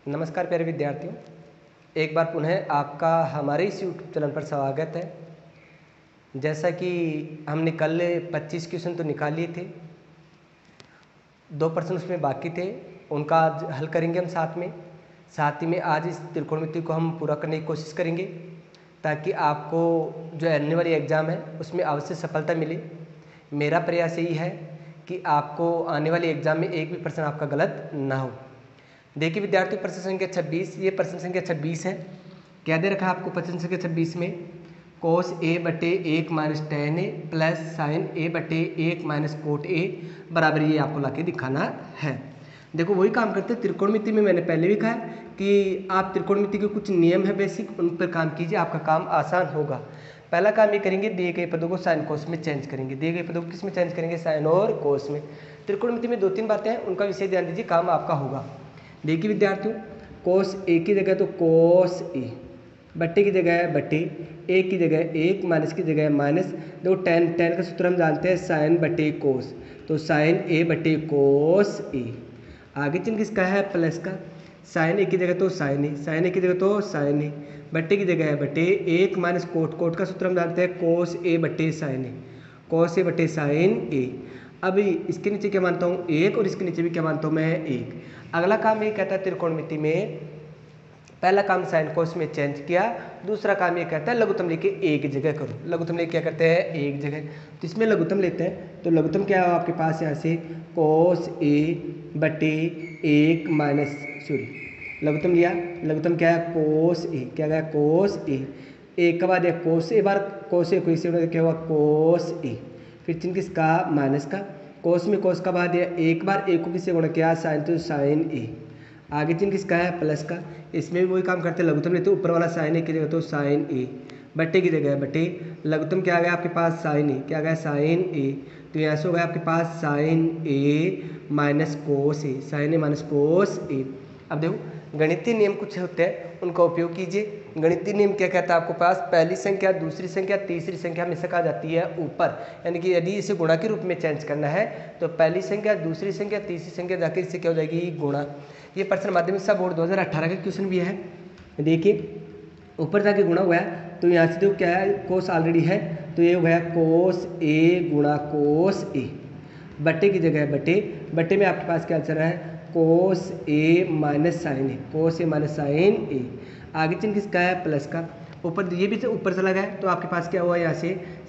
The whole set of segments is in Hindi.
नमस्कार प्यारे विद्यार्थियों, एक बार पुनः आपका हमारे इस यूट्यूब चैनल पर स्वागत है। जैसा कि हमने कल 25 क्वेश्चन तो निकाल लिए थे, 2% उसमें बाकी थे, उनका आज हल करेंगे हम साथ ही में आज इस त्रिकोणमिति को हम पूरा करने की कोशिश करेंगे ताकि आपको जो आने वाली एग्ज़ाम है उसमें अवश्य सफलता मिले। मेरा प्रयास यही है कि आपको आने वाली एग्ज़ाम में एक भी प्रश्न आपका गलत ना हो। देखिए विद्यार्थियों, प्रश्न संख्या 26, ये प्रश्न संख्या 26 है। क्या दे रखा है आपको प्रश्न संख्या 26 में? cos a बटे 1 minus tan a plus sign a बटे 1 माइनस कोट a बराबर ये आपको लाके दिखाना है। देखो वही काम करते हैं त्रिकोणमिति में। मैंने पहले भी कहा कि आप त्रिकोणमिति के कुछ नियम है बेसिक, उन पर काम कीजिए, आपका काम आसान होगा। पहला काम ये करेंगे, दिए गए पदों को साइन कोस में चेंज करेंगे। दिए गए पदों को किस में चेंज करेंगे? साइन और कोस में। त्रिकोणमिति में 2-3 बातें हैं, उनका विषय ध्यान दीजिए, काम आपका होगा। देखिए विद्यार्थियों, कोस ए की जगह तो कोस ए, बट्टे की जगह बट्टे, ए की जगह 1, माइनस की जगह माइनस। देखो टेन का सूत्र हम जानते हैं साइन बटे कोस, तो साइन ए बटे कोस ए। आगे चिन्ह किसका है? प्लस का। साइन ए की जगह तो साइन ए, साइन ए की जगह तो साइन ए, बट्टे की जगह है बट्टे, 1 माइनस कोट का सूत्र हम जानते हैं कोस ए बटे साइन ए, कोस ए बटे साइन ए। अभी इसके नीचे क्या मानता हूँ? 1, और इसके नीचे भी क्या मानता हूँ मैं? 1। अगला काम ये कहता है त्रिकोणमिति में, पहला काम साइन कोस में चेंज किया, दूसरा काम ये कहता है लघुत्तम लेके एक जगह करो। लघुत्तम लेके क्या करते हैं? एक जगह। तो इसमें लघुत्तम लेते हैं, तो लघुत्तम क्या है आपके पास? यहाँ से कोस ए बटे 1 माइनस लघुत्तम लिया। लघुत्तम क्या है? कोस ए। क्या गया? कोस ए। एक के बाद एक कोस ए, बार कोस ए को इसे क्या हुआ? कोस ए। फिर चिन्ह किसका? माइनस का। कोस में कोस का बाद एक बार एक को किससे गुणा किया? साइन, तो साइन ए। आगे चिन्ह किसका है? प्लस का। इसमें भी वही काम करते हैं, लघुत्तम लेते ऊपर वाला साइन ए की जगह तो साइन ए, बट्टे की जगह बट्टे, लघुत्तम क्या आ गया आपके पास? साइन ए। क्या आ गया? साइन ए। तो यहाँ से हो गया आपके पास साइन ए माइनस कोस ए, साइन ए माइनस कोस ए। अब देखो गणितीय नियम कुछ होते हैं, उनका उपयोग कीजिए। गणितीय नियम क्या कहता है आपको पास? पहली संख्या, दूसरी संख्या, तीसरी संख्या हमेशा कहा जाती है ऊपर, यानी कि यदि इसे गुणा के रूप में चेंज करना है तो पहली संख्या, दूसरी संख्या, तीसरी संख्या जाकर इससे क्या हो जाएगी? गुणा। ये प्रश्न माध्यमिक शिक्षा बोर्ड 2018 का क्वेश्चन भी है। देखिए ऊपर जाके गुणा हुआ है, तो यहाँ से जो क्या है? कोस ऑलरेडी है, तो ये हो गया कोस ए गुणा कोस ए, बट्टे की जगह बट्टे, बट्टे में आपके पास क्या चल रहा है? कोस ए माइनस साइन ए, कोस ए माइनस साइन ए। आगे चिन्ह किसका है? प्लस का। ऊपर ये भी ऊपर चला गया, तो आपके पास क्या हुआ? यहाँ से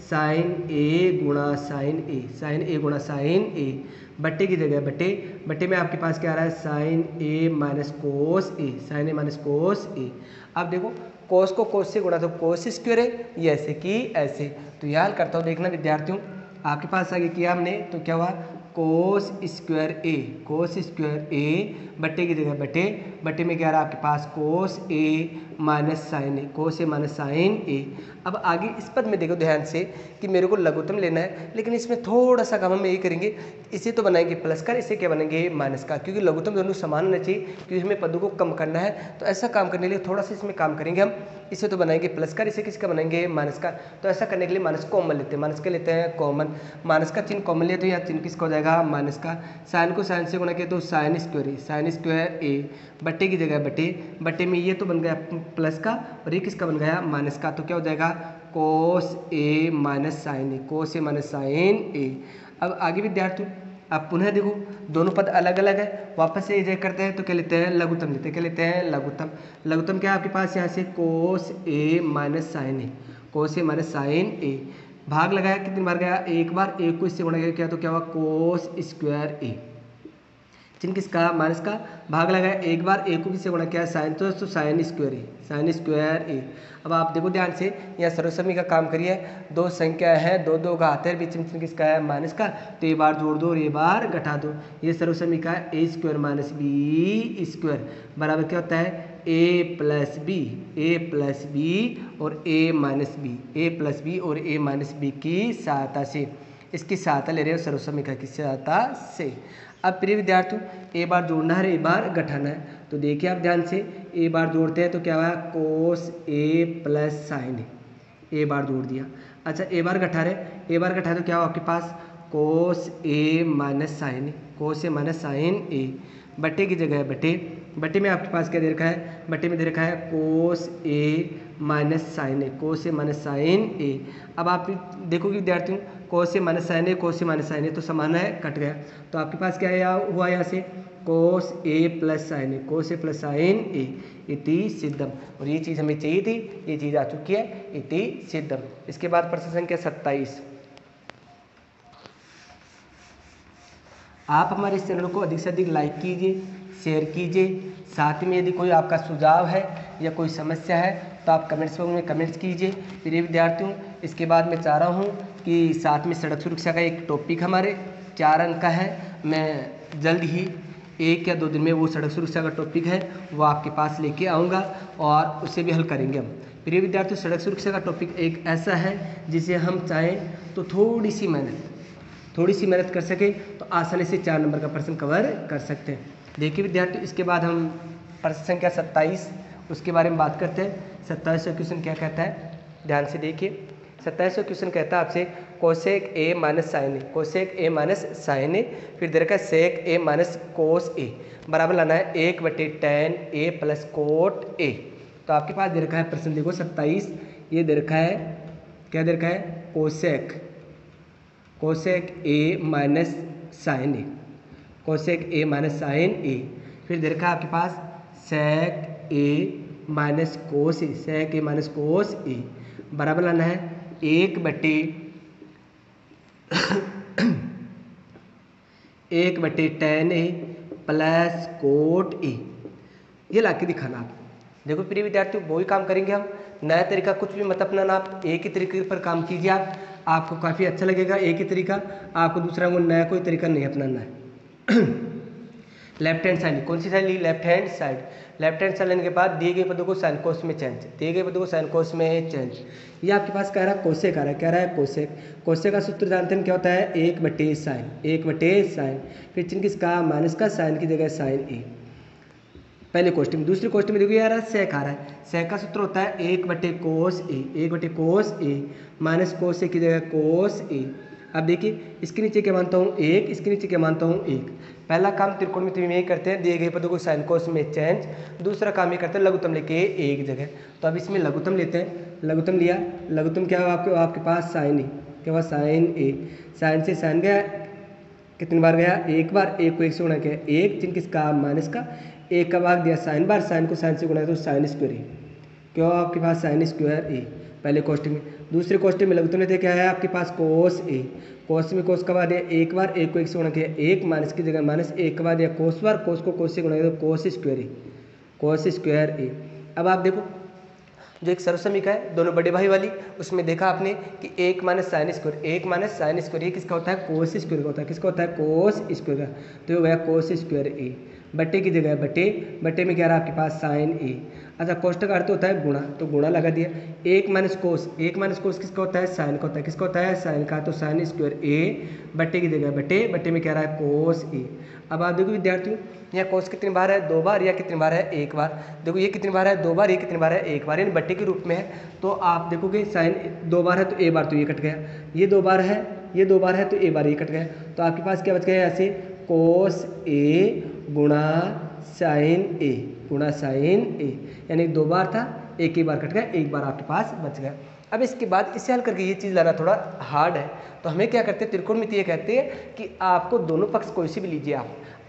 साइन ए गुणा साइन ए, साइन ए गुणा साइन ए, बट्टे की जगह बट्टे, बट्टे में आपके पास क्या आ रहा है? साइन ए माइनस कोस ए, साइन ए माइनस कोस ए। अब देखो कोस को कोस से गुणा तो कोस स्क्वायर है, ये ऐसे की ऐसे। तो याद करता हूँ, देखना विद्यार्थियों, आपके पास आगे किया हमने तो क्या हुआ? कोस स्क्वायर ए, कोस स्क्वायर ए, बट्टे की जगह बट्टे, बट्टे में क्या रहा आपके पास? कोस ए माइनस साइन ए, कोस ए माइनस साइन ए। अब आगे इस पद में देखो ध्यान से कि मेरे को लघुत्तम लेना है, लेकिन इसमें थोड़ा सा काम हम यही करेंगे, इसे तो बनाएंगे प्लस का, इसे क्या बनाएंगे? माइनस का, क्योंकि लघुत्तम दोनों समान होना चाहिए, क्योंकि इसमें पदों को कम करना है। तो ऐसा काम करने के लिए थोड़ा सा इसमें काम करेंगे हम, इसे तो बनाएंगे प्लस का, इसे किसका बनाएंगे? माइनस का। तो ऐसा करने के लिए माइनस कॉमन लेते हैं, माइनस के लेते हैं कॉमन, माइनस का चिन्ह कॉमन लिया तो यहाँ चिन्ह किसका हो जाएगा? माइनस का। साइन को साइन से गुणा किया तो sine square a, sine square ए, बट्टे की जगह बट्टे, बट्टे में ये तो बन गया प्लस का, और ये किसका बन गया? माइनस का। तो क्या हो जाएगा? कोस ए माइनस साइन ए, कोस ए माइनस साइन ए। अब आगे विद्यार्थियों, अब पुनः देखो दोनों पद अलग अलग है, वापस से ये करते हैं तो क्या लेते हैं? लघुत्तम लेते हैं। क्या लेते हैं? लघुत्तम। लघुत्तम क्या है आपके पास? यहाँ से कोस ए माइनस साइन ए, कोस ए माइनस साइन ए, भाग लगाया, कितनी बार गया? एक बार, एक को इससे गुणा किया तो क्या हुआ? कोस स्क्वायर ए, चिन्ह किसका? माइनस का, भाग लगाया, एक बार एक को किससे गुणा किया? साइन, तो sine square a, sine square ए। अब आप देखो ध्यान से, यहाँ सर्वसम्मी का काम करिए, दो संख्या है, दो दो का हाथ है, बीच में चिन्ह किसका है? माइनस का, तो ये बार जोड़ दो और ये बार घटा दो। ये सर्वसम्मी का ए स्क्वायर माइनस बी स्क्वायर बराबर क्या होता है? ए प्लस बी, ए प्लस बी और ए माइनस बी, ए प्लस बी और ए माइनस बी की सहायता से, इसकी सहायता ले रहे हो सर्वसम्मिका की सहायता से। अब प्रिय विद्यार्थियों, ए बार जोड़ना है, ए बार घटाना है, तो देखिए आप ध्यान से, ए बार जोड़ते हैं तो क्या हुआ? कोस ए प्लस साइन ए बार जोड़ दिया। अच्छा ए बार घटा रहे, ए बार घटा तो क्या हुआ आपके पास? कोस ए माइनस साइन ए, कोस ए माइनस साइन ए, बट्टे की जगह बट्टे, बटे में आपके पास क्या दे रखा है, बटे में दे रखा है कोस ए माइनस साइन ए, कोस ए माइनस साइन ए। अब आप देखोगे विद्यार्थियों, कोस ए माइनस साइन ए, कोस ए माइनस साइन ए तो समान है, कट गया। तो आपके पास क्या है हुआ यहाँ से कोस ए प्लस साइन ए, कोस ए प्लस साइन ए इति सिद्धम। और ये चीज़ हमें चाहिए थी, ये चीज़ आ चुकी है, इति सिद्धम। इसके बाद प्रश्न संख्या 27। आप हमारे इस चैनल को अधिक से अधिक लाइक कीजिए, शेयर कीजिए। साथ में यदि कोई आपका सुझाव है या कोई समस्या है तो आप कमेंट्स बॉक्स में कमेंट्स कीजिए। प्रिय विद्यार्थियों, इसके बाद मैं चाह रहा हूँ कि साथ में सड़क सुरक्षा का एक टॉपिक हमारे 4 अंक का है, मैं जल्द ही 1 या 2 दिन में वो सड़क सुरक्षा का टॉपिक है वो आपके पास लेके आऊँगा और उसे भी हल करेंगे हम। प्रिय विद्यार्थियों, सड़क सुरक्षा का टॉपिक एक ऐसा है जिसे हम चाहें तो थोड़ी सी मेहनत कर सके तो आसानी से 4 नंबर का प्रश्न कवर कर सकते हैं। देखिए विद्यार्थी, इसके बाद हम प्रश्न संख्या 27 उसके बारे में बात करते हैं। 27वां क्वेश्चन क्या कहता है, ध्यान से देखिए। 27वां क्वेश्चन कहता है आपसे cosec A minus sine A, cosec A minus sine A, फिर दे रखा है सेक ए माइनस कोस ए, बराबर लाना है 1/tan A plus cot A. तो आपके पास दे रखा है प्रश्न, देखो 27, ये दे रखा है, क्या दे रखा है cosec A minus sine A, cosec A minus sine A, फिर दे रखा है आपके पास सेक ए माइनस कोस ए, सेक ए माइनस कोस ए, बराबर लाना है 1/tan A plus cot A, ये ला के दिखाना आप। देखो प्रिय विद्यार्थियों, वही काम करेंगे हम, नया तरीका कुछ भी मत अपनाना, आप एक ही तरीके पर काम कीजिए, आपको काफ़ी अच्छा लगेगा। एक ही तरीका, आपको दूसरा को नया कोई तरीका नहीं अपनाना है। लेफ्ट हैंड साइड, कौन सी साइड ली, left hand side. Left hand side लेने के बाद दिए गए पदों को साइन कोस में चेंज, दिए गए पदों को साइन कोस में चेंज। ये आपके पास कह रहा है कोसेक आ रहा है, क्या रहा है कोसेक। कोसेक का सूत्र जानते हैं क्या होता है, 1/साइन, 1/साइन, फिर चिन्ह किसका, माइनस का, साइन की जगह साइन ए, पहले कोष्टक में। दूसरी कोष्टक में देखो यार सेक आ रहा है, सेक का सूत्र होता है 1/कोस ए, 1/कोस ए माइनस कोस ए की जगह कोस ए। अब देखिए इसके नीचे क्या मानता हूँ 1, इसके नीचे क्या मानता हूँ 1। पहला काम त्रिकोणमिति में यही करते हैं, दिए गए पदों को साइन कोस में चेंज। दूसरा काम ये करते हैं लघुत्तम लेके एक जगह। तो अब इसमें लघुत्तम लेते हैं, लघुत्तम लिया, लघुत्तम क्या हुआ आपके पास साइन ए, क्या हुआ साइन ए, साइन से साइन गया, कितनी बार गया, एक बार, एक को एक से गुणा किया, एक चिन्ह किसका, माइनस का, एक का भाग दिया साइन बार, साइन को साइन से गुणा तो साइन स्क्वायर ए, क्यों आपके पास साइन स्क्वायर ए पहले कोष्टक में। दूसरे कोष्टक में लघुत्तम लेते क्या है आपके पास कोस ए, कोस में कोस का बाद दिया एक बार, एक को एक से गुणा किया, एक माइनस की जगह माइनस, एक का बाद दिया कोस बार, कोस को कोस से गुणा किया तो कोस स्क्वायर ए, कोस स्क्वायर ए। अब आप देखो जो एक सर्वसमीका है दोनों बड़े भाई वाली, उसमें देखा आपने कि 1 minus sine square, 1 minus sine square, ये किसका होता है, कोस स्क्वायर का होता है, किसका होता है, कोस स्क्वायर का। तो ये हो गया कोस स्क्वायर ए, बटे की जगह बटे, बटे में क्या रहा आपके पास साइन ए। अच्छा कोष्टक का अर्थ होता है गुणा, तो गुणा लगा दिया, 1 माइनस कोस, 1 माइनस कोस किसका होता है, साइन का होता है, किसका होता है, साइन का, तो साइन स्क्वायर ए, बटे की जगह बटे, बटे में क्या रहा है कोस ए। अब आप देखो विद्यार्थियों, यहाँ कोस कितनी बार है, 2 बार, या कितनी बार है, 1 बार। देखो ये कितनी बार है, 2 बार, ये कितनी बार है, 1 बार, यानी बट्टे के रूप में है। तो आप देखोगे साइन 2 बार है तो ए बार तो ये कट गया, ये 2 बार है, ये 2 बार है तो ए बार ये कट गया। तो आपके पास क्या बच गया ऐसे, कोस ए गुणा साइन ए, गुणा साइन ए, यानी 2 बार था, एक ही बार कट गया, 1 बार आपके पास बच गया। अब इसके बाद इसे हल करके ये चीज़ लाना थोड़ा हार्ड है, तो हमें क्या करते हैं, त्रिकोणमिति ये कहते हैं कि आपको दोनों पक्ष कोई सी भी लीजिए,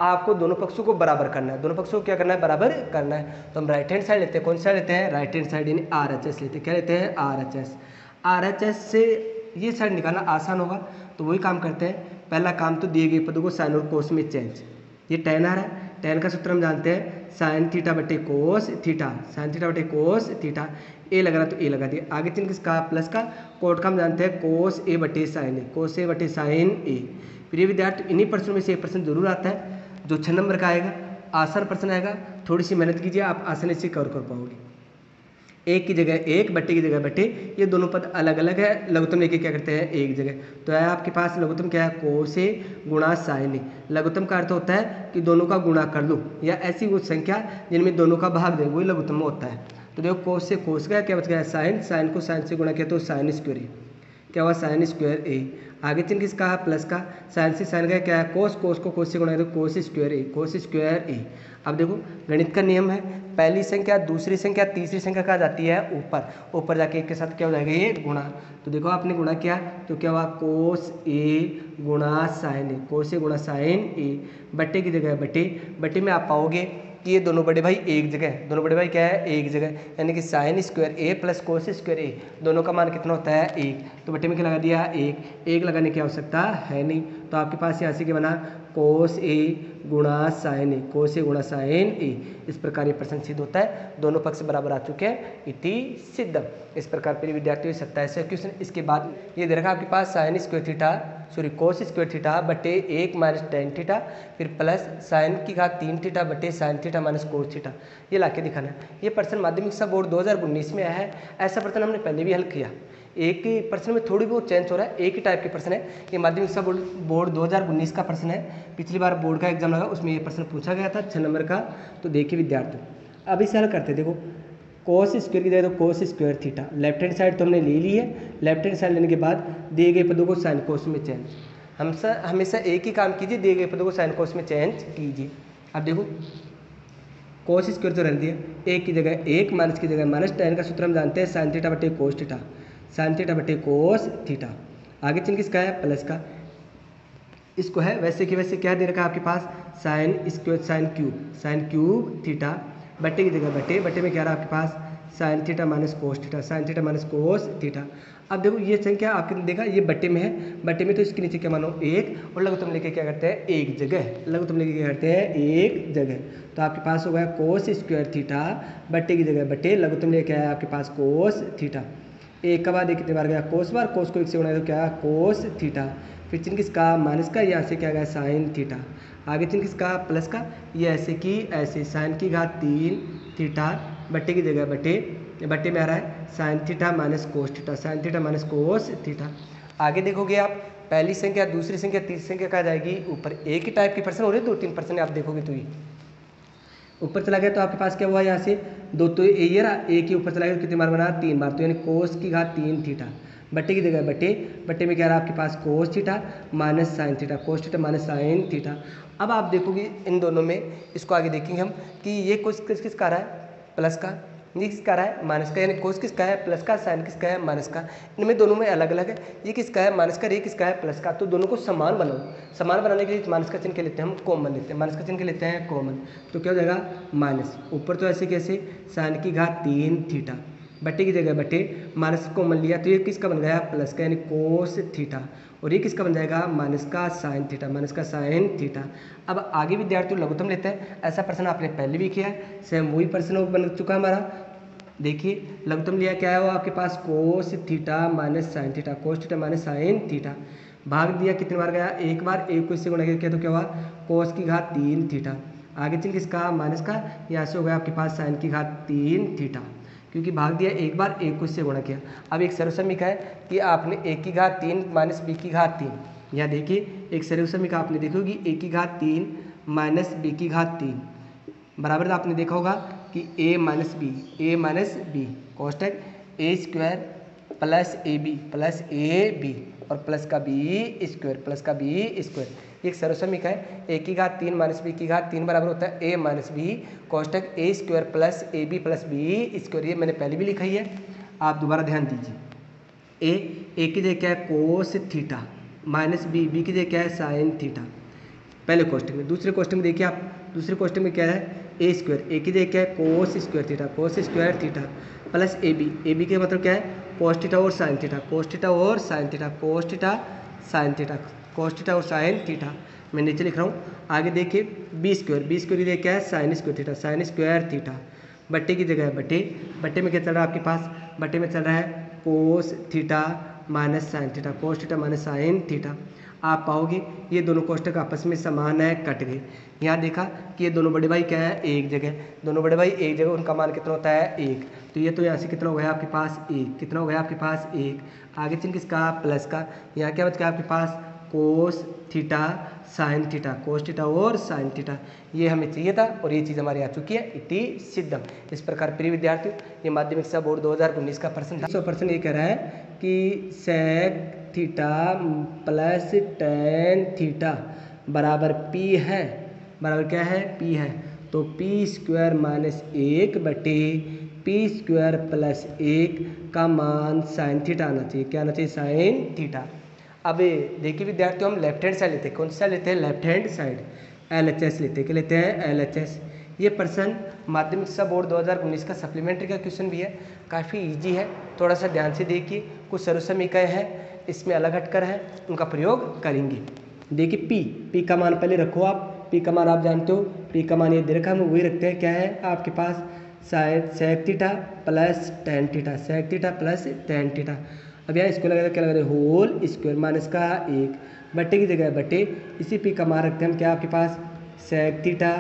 आपको दोनों पक्षों को बराबर करना है, दोनों पक्षों को क्या करना है, बराबर करना है। तो हम राइट हैंड साइड लेते हैं, कौन सा साइड लेते हैं, राइट हैंड साइड, यानी RHS लेते हैं, क्या लेते हैं, RHS। RHS से ये साइड निकालना आसान होगा, तो वही काम करते हैं। पहला काम तो दिए गए पदों को साइन और कोस में चेंज, ये tan आ रहा है, tan का सूत्र हम जानते हैं साइन थीटा बटे कोस थीटा, साइन थीटा बटे कोस थीटा, ए लग रहा तो ए लगा दिया, आगे चिन्ह किसका, प्लस का, कोट का हम जानते हैं कोस ए बटे साइन ए, कोस ए बटे साइन ए। प्रिय विद्यार्थी, इन्हीं प्रश्नों में से एक प्रश्न जरूर आता है जो 6 नंबर का आएगा, आसान प्रश्न आएगा, थोड़ी सी मेहनत कीजिए आप आसानी से कवर कर पाओगे। एक की जगह एक, बट्टे की जगह बट्टे, ये दोनों पद अलग अलग है, लघुत्तम लेके क्या करते हैं एक जगह। तो है आपके पास लघुत्तम क्या है, कोस ए गुणा साइन ए। लघुत्तम का अर्थ होता है कि दोनों का गुणा कर लो, या ऐसी वो संख्या जिनमें दोनों का भाग दे, वही लघुत्तम में होता है। तो देखो कोस से कोस गया, क्या बच गया साइन, साइन को साइन से गुणा किया तो साइन स्क्वायर ए, क्या हुआ साइन स्क्वायर ए। आगे चिन्ह किसका है प्लस का, साइन से साइन का क्या है कोस, कोस को कोस से गुणा करो कोस स्क्वायर ए, कोस स्क्वायर ए। अब देखो गणित का नियम है, पहली संख्या दूसरी संख्या तीसरी संख्या कहाँ जाती है ऊपर, ऊपर जाके एक के साथ क्या हो जाएगा ये गुणा। तो देखो आपने गुणा किया तो क्या हुआ कोस ए गुणा साइन ए, कोस ए गुणा साइन ए, बट्टे की जगह बट्टे, बट्टे में आप पाओगे कि ये दोनों बड़े भाई एक जगह, दोनों बड़े भाई क्या है एक जगह, यानी कि sine square a plus cos square ए, दोनों का मान कितना होता है एक। तो बट्टे में क्या लगा दिया एक, एक लगाने की आवश्यकता है नहीं। तो आपके पास यहाँ से क्या बना कोस ए गुणा साइन ए, कोस ए गुणा साइन ए। इस प्रकार ये प्रश्न सिद्ध होता है, दोनों पक्ष बराबर आ चुके हैं, इति सिद्धम। इस प्रकार प्रिय विद्यार्थियों 27 क्वेश्चन। इसके बाद ये दे रखा आपके पास sine square theta sorry cos square theta बटे 1 माइनस टेन थीटा, फिर प्लस साइन की घात 3 थीटा बटे sine theta minus cos theta, ये लाके दिखाना है। ये प्रश्न माध्यमिक शिक्षा बोर्ड 2019 में आया है। ऐसा प्रश्न हमने पहले भी हल किया, एक ही प्रश्न में थोड़ी बहुत चेंज हो रहा है, एक ही टाइप के प्रश्न है। ये माध्यमिक शिक्षा बोर्ड 2019 का प्रश्न है, पिछली बार बोर्ड का एग्जाम लगा उसमें ये प्रश्न पूछा गया था 6 नंबर का। तो देखिए विद्यार्थी अब इसे हल करते, देखो कोस स्क्वायर की जगह तो कोस square theta, left hand side तो हमने ले ली है, लेफ्ट हैंड साइड लेने के बाद दिए गए पदों को साइन कोस में चेंज, हमेशा एक ही काम कीजिए, दिए गए पदों को साइन कोस में चेंज कीजिए। अब देखो कोस स्क्वायर तो रहने दिया, एक की जगह एक माइनस की जगह माइनस, टेन का सूत्र हम जानते हैं साइन थीटा बटे कोस थीटा, साइन थीटा बटे कोस थीटा। आगे चिन्ह किसका है प्लस का, इसको है वैसे कि वैसे क्या दे रखा है आपके पास sine square sine cube theta बटे की जगह बटे, बटे में क्या रहा आपके पास sine theta minus cos theta, sine theta minus cos theta. अब देखो ये संख्या आपने देखा ये बट्टे में है, बट्टे में तो इसके नीचे क्या मानो एक, और लघुत्तम लेके क्या करते हैं एक जगह, लघुत्तम लेके क्या करते हैं एक जगह। तो आपके पास हो गया कोस स्क्वायर थीटा बट्टे की जगह बट्टे, लघुत्तम लेके आया आपके पास कोस थीटा, एक का बाद एक कितने बार गया कोस बार, कोस को एक से गुणा तो क्या कोस थीटा, फिर चिन्ह किसका माइनस का, यहाँ से क्या गया साइन थीटा, आगे चिन्ह किसका प्लस का, ये ऐसे की ऐसे साइन की घात 3 थीटा बट्टे की जगह बट्टे, बट्टे में आ रहा है sign theta minus cos theta, sine theta minus cos theta. आगे देखोगे आप पहली संख्या दूसरी संख्या तीसरी संख्या कहाँ जाएगी ऊपर, एक ही टाइप के प्रश्न हो रहे 2-3 प्रश्न आप देखोगे तो ये ऊपर चला गया। तो आपके पास क्या हुआ यहाँ से दो, तो ये रहा एक ही ऊपर चला गया, कितनी बार बना 3 बार, तो यानी कोस की घात 3 थीटा बट्टे की जगह बट्टे, बट्टे में क्या रहा आपके पास cos theta minus sine theta, cos theta minus sine theta. अब आप देखोगे इन दोनों में, इसको आगे देखेंगे हम कि ये कोस किसका आ रहा है प्लस का, ये किसका आ रहा है माइनस का, यानी कोस किसका है प्लस का, साइन किसका है माइनस का। इनमें दोनों में अलग अलग है, ये किसका है माइनस का, ये किसका है प्लस का। तो दोनों को समान बनाओ, समान बनाने के लिए माइनस का चिन्ह के लेते हैं हम कॉमन लेते हैं, माइनस का चिन्ह के लेते हैं कॉमन, तो क्या हो जाएगा माइनस, ऊपर तो ऐसे कैसे साइन की घात 3 थीटा बट्टे की जगह बट्टे, माइनस कॉमन लिया तो ये किसका बन गया प्लस का, यानी कोस थीटा, और ये किसका बन जाएगा माइनस का साइन थीटा, माइनस का साइन थीटा। अब आगे विद्यार्थी लघुत्तम लेते हैं, ऐसा प्रश्न आपने पहले भी किया है, सेम वही प्रश्न बन चुका हमारा। देखिए लघुत्तम लिया क्या है वो आपके पास cos theta minus sine theta, cos theta minus sine theta, भाग दिया कितने बार गया एक बार, एक को इससे गुणा किया तो क्या हुआ कोस की घात 3 थीटा, आगे चिन्ह किसका माइनस का, यहाँ से हो गया आपके पास साइन की घात 3 थीटा, क्योंकि भाग दिया एक बार एक को इससे गुणा किया। अब एक सर्वसमीका है कि आपने एक की घात 3 माइनस बी की घात 3, यहाँ देखिए एक सर्वसमीका आपने देखोगी एक की घात 3 माइनस बी की घात 3 बराबर आपने देखा होगा कि a माइनस बी कोष्टक a square plus A b और प्लस का बी स्क्वायर, एक सर्वसमीका है एक की घात 3 माइनस बी की घात 3 बराबर होता है a माइनस बी कोष्टक a square plus b square. ये मैंने पहले भी लिखा ही है, आप दोबारा ध्यान दीजिए। ए की जगह क्या है कोस थीटा माइनस बी की जगह क्या है साइन थीटा, पहले क्वेश्चन में। दूसरे क्वेश्चन में देखिए आप, दूसरे क्वेश्चन में क्या है ए स्क्वायर, ए की जगह क्या है कोस स्क्वायर थीटा प्लस ए बी के मतलब क्या है कोस थीटा और साइन थीटा, कोस थीटा और साइन थीटा मैं नीचे लिख रहा हूँ। आगे देखिए बी स्क्वायर की जगह क्या है साइन स्क्वायर थीटा बट्टे की जगह बट्टे में क्या चल रहा है आपके पास, बट्टे में चल रहा है cos theta minus sine theta. आप पाओगे ये दोनों कोष्टक आपस में समान है, कट गए। यहाँ देखा कि ये दोनों बड़े भाई क्या है एक जगह, दोनों बड़े भाई एक जगह, उनका मान कितना होता है एक, तो ये तो यहाँ से कितना हो गया आपके पास एक, कितना हो गया आपके पास एक, आगे चिन्ह किसका प्लस का, यहाँ क्या बच गया आपके पास cos theta sine theta, cos theta और साइन थीटा, ये हमें चाहिए था और ये चीज़ हमारी आ चुकी है, इति सिद्धम। इस प्रकार प्रिय विद्यार्थियों ये माध्यमिक शिक्षा बोर्ड 2019 का प्रश्न था। 100% ये कह रहा है कि sec theta plus tan theta बराबर पी है, बराबर क्या है, पी है। तो P square minus 1 P square plus 1 का मान साइन थीटा आना चाहिए। क्या आना चाहिए, साइन थीटा। अब देखिए विद्यार्थियों, हम लेफ्ट हैंड साइड लेते हैं। कौन सा लेते हैं, लेफ्ट हैंड साइड, LHS लेते हैं। क्या लेते हैं, LHS। ये प्रश्न माध्यमिक शिक्षा बोर्ड 2019 का सप्लीमेंट्री का क्वेश्चन भी है, काफ़ी इजी है, थोड़ा सा ध्यान से देखिए। कुछ सर्वसमीकरण है इसमें अलग हटकर है, उनका प्रयोग करेंगे। देखिए पी का मान पहले रखो आप, पी का मान आप जानते हो, पी का मान ये दे रखा है, हम वही रखते हैं। क्या है आपके पास, sec theta plus tan theta, sec theta plus tan theta. अब यहाँ इसको लगा क्या लगा रहे, होल स्क्वायर माइनस का 1 बट्टे की जगह बट्टे, इसी पी का मान रखते हैं हम। क्या आपके पास, sec theta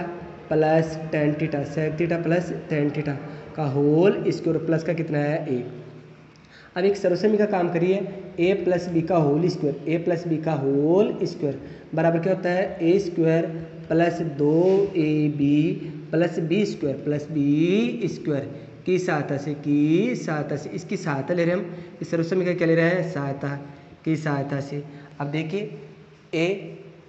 plus tan theta, sec theta plus tan theta का होल स्क्वायर, प्लस का कितना है 1। अब एक सर्वसमी का काम करिए, ए प्लस बी का whole square, a plus b का होल स्क्वायर बराबर क्या होता है, a square plus 2ab plus b square plus b square की सहायता से, की सहायता से, इसकी सहायता ले रहे हैं हम, इस सर्वसमी का क्या ले रहे हैं, सहायता, की सहायता से। अब देखिए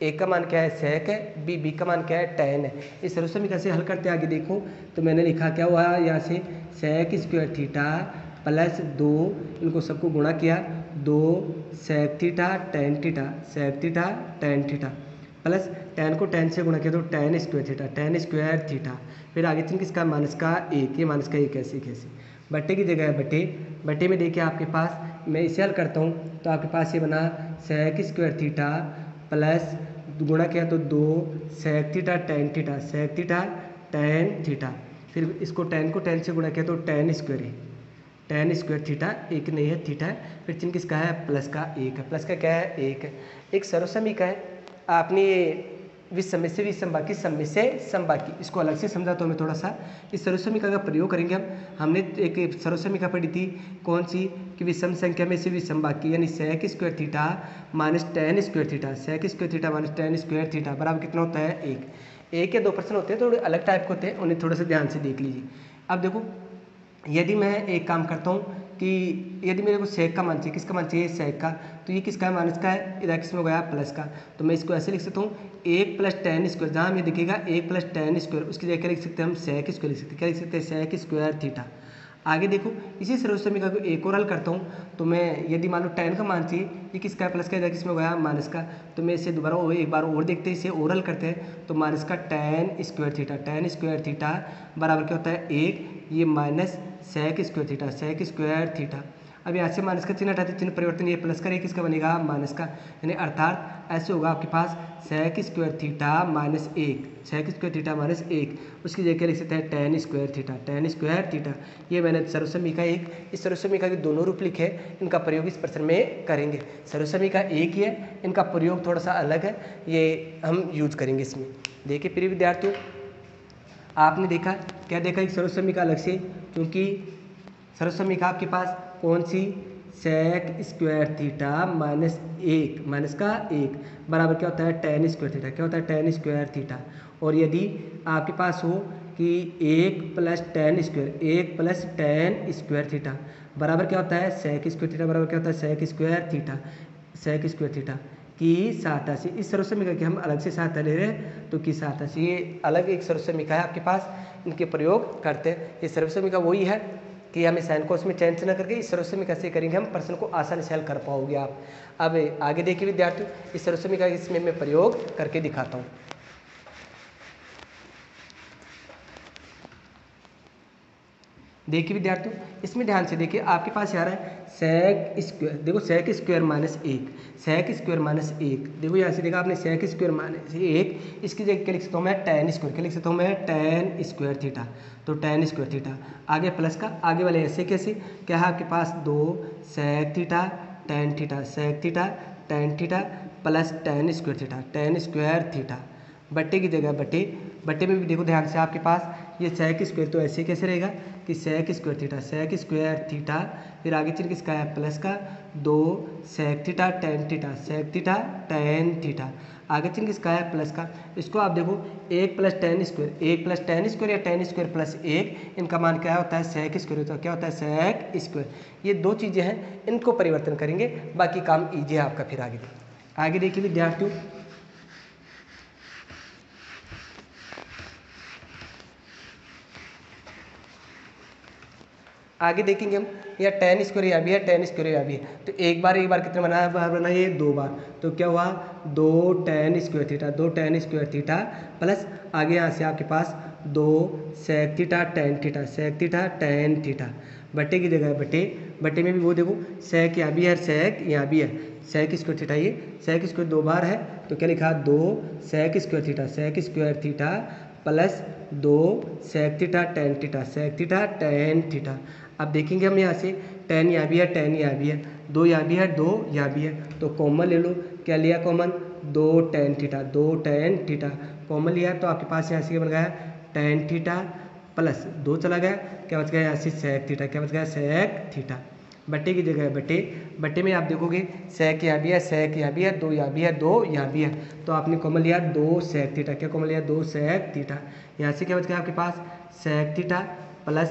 ए का मान क्या है, सेक है, बी का मान क्या है, टेन है। इस सर्वसमीकरण से हल करते आगे देखो तो मैंने लिखा क्या हुआ यहाँ से, सेक स्क्वायर थीटा प्लस 2, इनको सबको गुणा किया, 2 sec theta tan theta, sec theta tan theta plus tan को टेन से गुणा किया तो tan square theta, tan square theta. फिर आगे चिन्ह किसका, माइनस का 1, ये माइनस का 1 कैसे कैसे, बट्टे की जगह बट्टे, बट्टे में देखिए आपके पास, मैं इसे हल करता हूँ तो आपके पास ये बना सेक स्क्वायर थीटा प्लस गुणा किया तो 2 sec theta tan theta, sec theta tan theta. फिर इसको टेन को टेन से गुणा किया तो टेन स्क्वायर है, टेन स्क्वायर थीटा, एक नहीं है थीटा है। फिर चिन्ह किसका है, प्लस का 1 है, प्लस का क्या है 1 है। एक सर्वसमी का है, आपने विषम से विषम बाकी, सम से सम बाकी, इसको अलग से समझा तो हमें थोड़ा सा इस सर्वसमीकरण का प्रयोग करेंगे हम। हमने एक सर्वसमीकरण पढ़ी थी, कौन सी, कि विषम संख्या में से विषम बाकी, यानी sec square theta minus tan square theta, sec square theta minus tan square theta बराबर कितना होता है 1। एक या दो प्रश्न होते हैं, थोड़े अलग टाइप के होते हैं, उन्हें थोड़ा सा ध्यान से देख लीजिए। अब देखो, यदि मैं एक काम करता हूँ कि यदि मेरे को सेक का मान चाहिए, किसका मान चाहिए, सेक का, तो ये किसका है, माइनस का है, इधर किसमें गया, प्लस का। तो मैं इसको ऐसे लिख सकता हूँ, 1 प्लस टेन स्क्वायर, जहाँ हमें दिखेगा 1 प्लस टेन स्क्वायर, उसकी जगह क्या लिख सकते हैं हम, सेक स्क्वायर लिख सकते हैं। क्या लिख सकते हैं, सेक स्क्वायर थीटा। आगे देखो, इसी सर्वसमीकरण को एक और हल करता हूँ तो मैं, यदि मान लो टेन का मान चाहिए, ये किसका है, प्लस का, इधर किसमें गया, माइनस का। तो मैं इसे दोबारा एक बार और देखते हैं, इसे और हल करते हैं तो माइनस का tan square theta, tan square theta बराबर क्या होता है 1, ये minus sec square theta, sec square theta. अब यहाँ से माइनस का चिन्ह हटाते, चिन्ह परिवर्तन, ये प्लस का, ये किसका बनेगा, माइनस का, यानी अर्थात ऐसे होगा आपके पास sec square theta minus 1, sec square theta minus 1, उसकी जगह लिख सकते हैं tan square theta, tan square theta. ये मैंने सर्वसमीकरण एक, इस सर्वसमीकरण के दोनों रूप लिखे, इनका प्रयोग इस प्रश्न में करेंगे। सर्वसमीकरण एक ही है, इनका प्रयोग थोड़ा सा अलग है, ये हम यूज करेंगे इसमें। देखिए प्रिय विद्यार्थियों, आपने देखा, क्या देखा, एक सर्वसमीकरण अलग से, क्योंकि सर्वसमीकरण आपके पास कौन सी, sec square theta minus 1, minus का 1 बराबर क्या होता है, टेन स्क्वायर थीटा। क्या होता है, टेन स्क्वायर थीटा। और यदि आपके पास हो कि 1 plus tan square, 1 plus tan square theta बराबर क्या होता है, सेक स्क्वायर थीटा बराबर क्या होता है, sec square theta, sec square theta की सहायता से। इस सर्वसमीकरण की हम अलग से सहायता ले रहे हैं, तो की सहायता से, ये अलग एक सर्वसमीकरण है आपके पास, इनके प्रयोग करते हैं। ये सर्वसमीकरण वही है कि हमें साइन कोस में चेंज न करके इस सर्वसमीकरण से करेंगे हम, प्रश्न को आसानी से हल कर पाओगे आप। अब आगे देखिए विद्यार्थियों, इस सर्वसमीकरण इसमें मैं प्रयोग करके दिखाता हूँ। देखिए विद्यार्थियों, इसमें ध्यान से देखिए, आपके पास यार है सेक स्क्वायर, देखो sec square minus 1, sec square minus 1, देखो यहाँ से देखा आपने सेक स्क्वायर माइनस 1, इसकी जगह क्या लिख सकता हूँ मैं, टेन स्क्वायर, क्या लिख सकता हूँ मैं, टेन स्क्वायर थीटा। तो टेन स्क्वायर थीटा, आगे प्लस का, आगे वाले ऐसे कैसे, क्या है आपके पास 2 sec theta tan theta, sec theta tan theta plus tan square theta, tan square theta. बट्टे की जगह बट्टे, बट्टे में भी देखो ध्यान से आपके पास ये सेक स्क्वायर, तो ऐसे कैसे रहेगा कि सेक स्क्वायर थीटा, फिर आगे चल के इसका है प्लस का 2 सेक थीटा टेन थीटा, आगे चल के इसका है प्लस का, इसको आप देखो 1 प्लस टेन स्क्वायर या टेन स्क्वायर प्लस 1, इनका मान क्या होता है सेक स्क्वायर होता है, क्या होता है सेक स्क्वायर। ये दो चीज़ें हैं, इनको परिवर्तन करेंगे, बाकी काम ईजी है आपका। फिर आगे देखिए विद्यार्थियों, आगे देखेंगे हम, या टेन स्क्वायर यहाँ भी है, टेन स्क्वायर यहाँ भी है, तो एक बार कितने बना है, बार बना ये 2 बार, तो क्या हुआ 2 टेन स्क्वायर थीटा प्लस आगे यहाँ से आपके पास 2 सेक थीटा टेन थीटा बटे की जगह बटे में भी वो देखो सेक यहाँ भी है, सेक यहाँ भी है, सेक स्क्वायर थीटा, ये सेक स्क्वायर 2 बार है, तो क्या लिखा 2 sec square theta plus 2 sec theta tan theta. अब देखेंगे हम यहाँ से टेन यहाँ भी है, 2 यहाँ भी है, 2 यहाँ भी है, तो कॉमन ले लो, क्या लिया कॉमन 2 टेन थीटा कॉमन लिया, तो आपके पास यहाँ से क्या बन गया टेन थीटा प्लस 2 चला गया, क्या बच गया यहाँ से सेक थीटा, क्या बच गया सेक थीटा, बटे की जगह बटे में आप देखोगे सेक यहाँ भी है, 2 यहाँ भी है, 2 यहाँ भी है, तो आपने कॉमन लिया 2 सेक थीटा, क्या कॉमन लिया 2 सेक थीटा, यहाँ से क्या बच गया आपके पास sec theta plus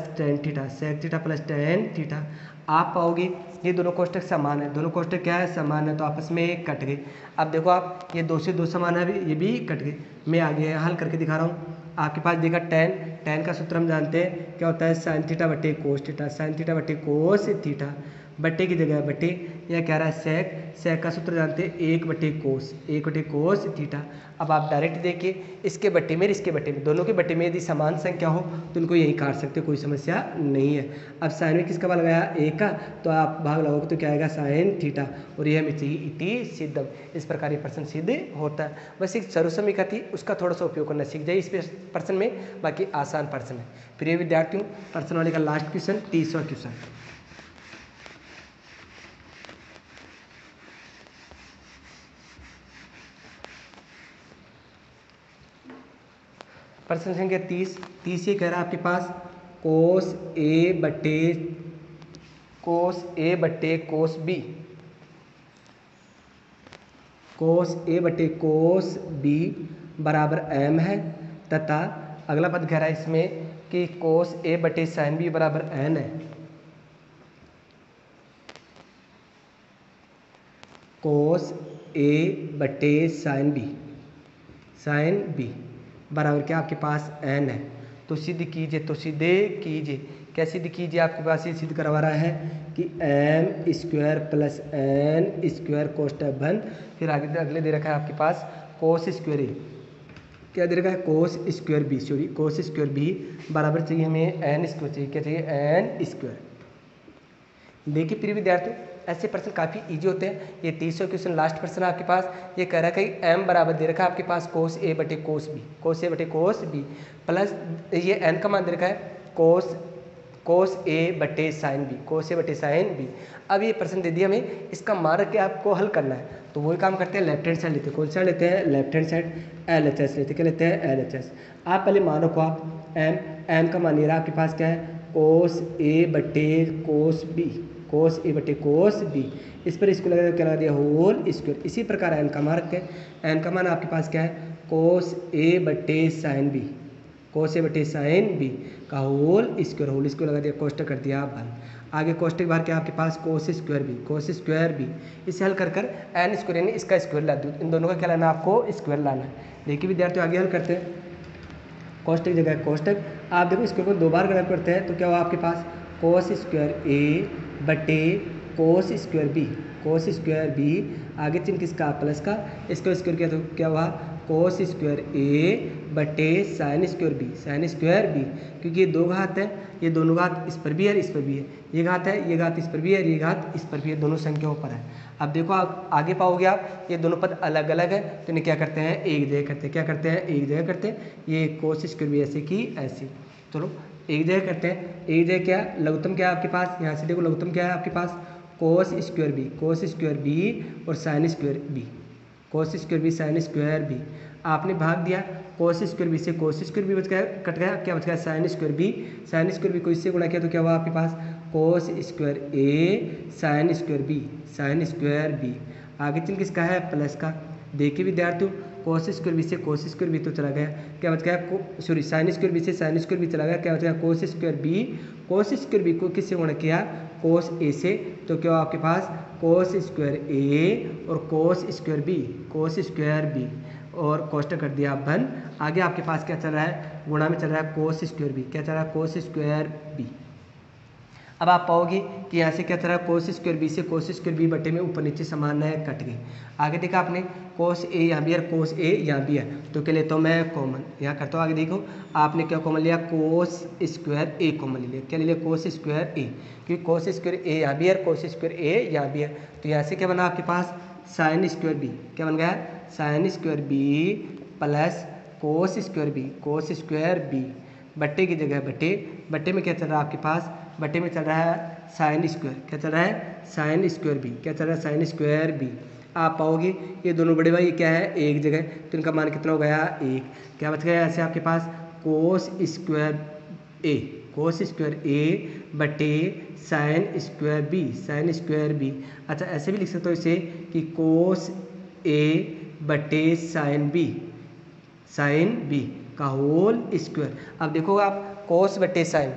tan theta. आप पाओगे ये दोनों कोष्टक समान है, दोनों कोष्टक क्या है समान है, तो आपस में कट गए। अब देखो आप ये 2 से 2 समान है, ये भी कट गए। मैं आगे हल करके दिखा रहा हूँ। आपके पास देखा टेन का सूत्र हम जानते हैं क्या होता है साइन थीटा बटे कोस थीटा बटे की जगह बटे, यह कह रहा है सेक का सूत्र जानते हैं 1 बटे कोस थीटा। अब आप डायरेक्ट देखिए इसके बटे में दोनों के बटे में यदि समान संख्या हो तो इनको यही काट सकते हो, कोई समस्या नहीं है। अब साइन में किसका भाग लगाया 1 का, तो आप भाग लगाओगे तो क्या आएगा साइन थीटा, और यह हमें चाहिए इति सिद्धम। इस प्रकार ये प्रश्न सिद्ध होता है। बस एक सर्वसमीका थी, उसका थोड़ा सा उपयोग करना सीख जाइए इस प्रश्न में, बाकी आसान प्रश्न है। प्रिय विद्यार्थियों, प्रश्न वाले का लास्ट क्वेश्चन 30वां क्वेश्चन। प्रश्न संख्या 30 ये कह रहा है आपके पास कोस ए बटे कोस बी बराबर m है, तथा अगला पद कह रहा है इसमें कि कोस ए बटे साइन बी बराबर n है। कोस ए बटे साइन बी बराबर क्या आपके पास n है, तो सिद्ध कीजिए। क्या सिद्ध कीजिए, आपके पास ये सिद्ध करवा रहा है कि m square plus n square कोष्टक बंद, फिर आगे अगले दे रखा है आपके पास कोस स्क्वायर ए, क्या दे रखा है कोस स्क्वायर बी बराबर चाहिए हमें n स्क्वायर चाहिए, क्या चाहिए n स्क्वायर। देखिए प्रिय विद्यार्थियों, ऐसे प्रश्न काफ़ी इजी होते हैं। ये 30वां क्वेश्चन लास्ट प्रश्न है आपके पास। ये कह रहा है कि m बराबर दे रखा है आपके पास कोस ए बटे कोस बी प्लस ये n का मान दे रखा है कोस ए बटे साइन बी। अब ये प्रश्न दे दिया हमें, इसका मान रख के आपको हल करना है, तो वही काम करते हैं लेफ्ट हैंड साइड लेते हैं। कौन सा लेते हैं लेफ्ट हैंड साइड, LHS लेते हैं। क्या लेते हैं LHS। आप पहले मान रखो आप m का मान ये रहा आपके पास क्या है कोस ए बटे कोस बी, इस पर इसको लगा क्या लगा दिया होल स्क्वायर। इसी प्रकार n का मान रखते हैं, n का मान आपके पास क्या है कोस ए बटे साइन बी का होल स्क्वायर लगा दिया, कोष्टक कर दिया बंद। आगे कोष्टक बाहर क्या आपके पास कोस स्क्वायर बी। इसे हल कर n स्क्वायर यानी इसका स्क्वायर ला दो, इन दोनों का क्या लाना आपको स्क्वायर लाना है। देखिए विद्यार्थियों आगे हल करते हैं, कोष्टक जगह कोष्टक, आप देखो स्क्वायर को 2 बार गणना करते हैं, तो क्या हुआ आपके पास कोस स्क्वायर ए बटे कोस स्क्वायर बी आगे चिन्ह किसका प्लस का, इसका स्क्वायर किया तो क्या हुआ कोस स्क्वायर ए बटे साइन स्क्वायर बी, क्योंकि ये 2 घात है, ये दोनों घात इस पर भी है इस पर भी है, ये घात है ये घात इस पर भी है ये घात इस पर भी है, दोनों संख्याओं पर है। अब देखो आप आगे पाओगे आप ये दोनों पद अलग अलग है, तो इन्हें क्या करते हैं एक जगह करते हैं, क्या करते हैं एक जगह करते हैं। ये कोस स्क्वायर बी ऐसे की ऐसे, चलो एक जगह करते हैं। एक जगह क्या लघुत्तम क्या है आपके पास, यहाँ से देखो लघुत्तम क्या है आपके पास कोस स्क्वायर बी और sine square B. Cos square B sine square B. आपने भाग दिया कोस स्क्वायर बी से, कोस स्क्वायर बी बच गया, कट गया, क्या बच गया sine square B. Sine square B को इससे गुणा किया तो क्या हुआ आपके पास cos square a sine square B, sine square b. आगे चिन्ह किसका है प्लस का। देखिए विद्यार्थियों कोस स्क्वायर बी से कोस स्क्वायर बी तो चला गया, क्या बच गया सॉरी साइन स्क्वायर बी से साइन स्क्वायर बी चला गया, क्या बच गया cos square B. Cos square B को किससे गुणा किया कोस ए से, तो क्या हुआ आपके पास कोस स्क्वायर ए और cos square B, cos square B और कोष्टक कर दिया बन। आगे आपके पास क्या चल रहा है गुणा में चल रहा है कोस स्क्वायर बी, क्या चल रहा है कोस स्क्वायर बी। अब आप पाओगे कि यहाँ से क्या चल रहा है कोस स्क्वायर बी से कोस स्क्वायर बी बटे में ऊपर नीचे समान है कट गई। आगे देखा आपने कोस ए यहाँ भी है कोस ए यहाँ भी है, तो क्या लेता हूँ मैं कॉमन, यहाँ करता हूँ। आगे देखो आपने क्या कॉमन लिया कोस स्क्वायर ए कॉमन ले लिया, क्या ले लिया कोस स्क्वायर ए, क्योंकि कोस स्क्वायर ए यहाँ भी है कोस स्क्वायर ए यहाँ भी है, तो यहाँ से क्या बना आपके पास साइन स्क्वायर बी, क्या बन गया sine square B plus cos square B, cos square B बट्टे की जगह बट्टे, बट्टे में क्या चल रहा है आपके पास बट्टे में चल रहा है साइन स्क्वायर, क्या चल रहा है साइन स्क्वायर बी, क्या चल रहा है साइन स्क्वायर बी। आप पाओगे ये दोनों बड़े भाई क्या है एक जगह, तो इनका मान कितना हो गया एक, क्या बच गया ऐसे आपके पास cos square A, cos square A बटे sine square B, sine square B. अच्छा ऐसे भी लिख सकते हो इसे कि कोस ए बटे साइन बी, साइन बी का होल स्क्वायर। अब देखो आप कोस बटे साइन,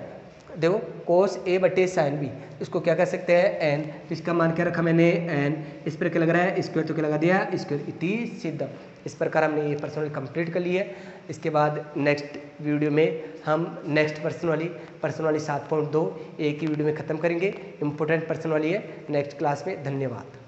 देखो कोस ए बटे साइन बी, इसको क्या कर सकते हैं एन, तो इसका मान क्या रखा मैंने एन, इस पर क्या लग रहा है स्क्वायर, तो क्या लगा दिया स्क्वायर, इति सिद्धम। इस प्रकार हमने ये पर्सनल कंप्लीट कर ली है। इसके बाद नेक्स्ट वीडियो में हम नेक्स्ट पर्सन वाली 7.2 एक ही वीडियो में ख़त्म करेंगे। इंपॉर्टेंट पर्सन वाली है नेक्स्ट क्लास में। धन्यवाद।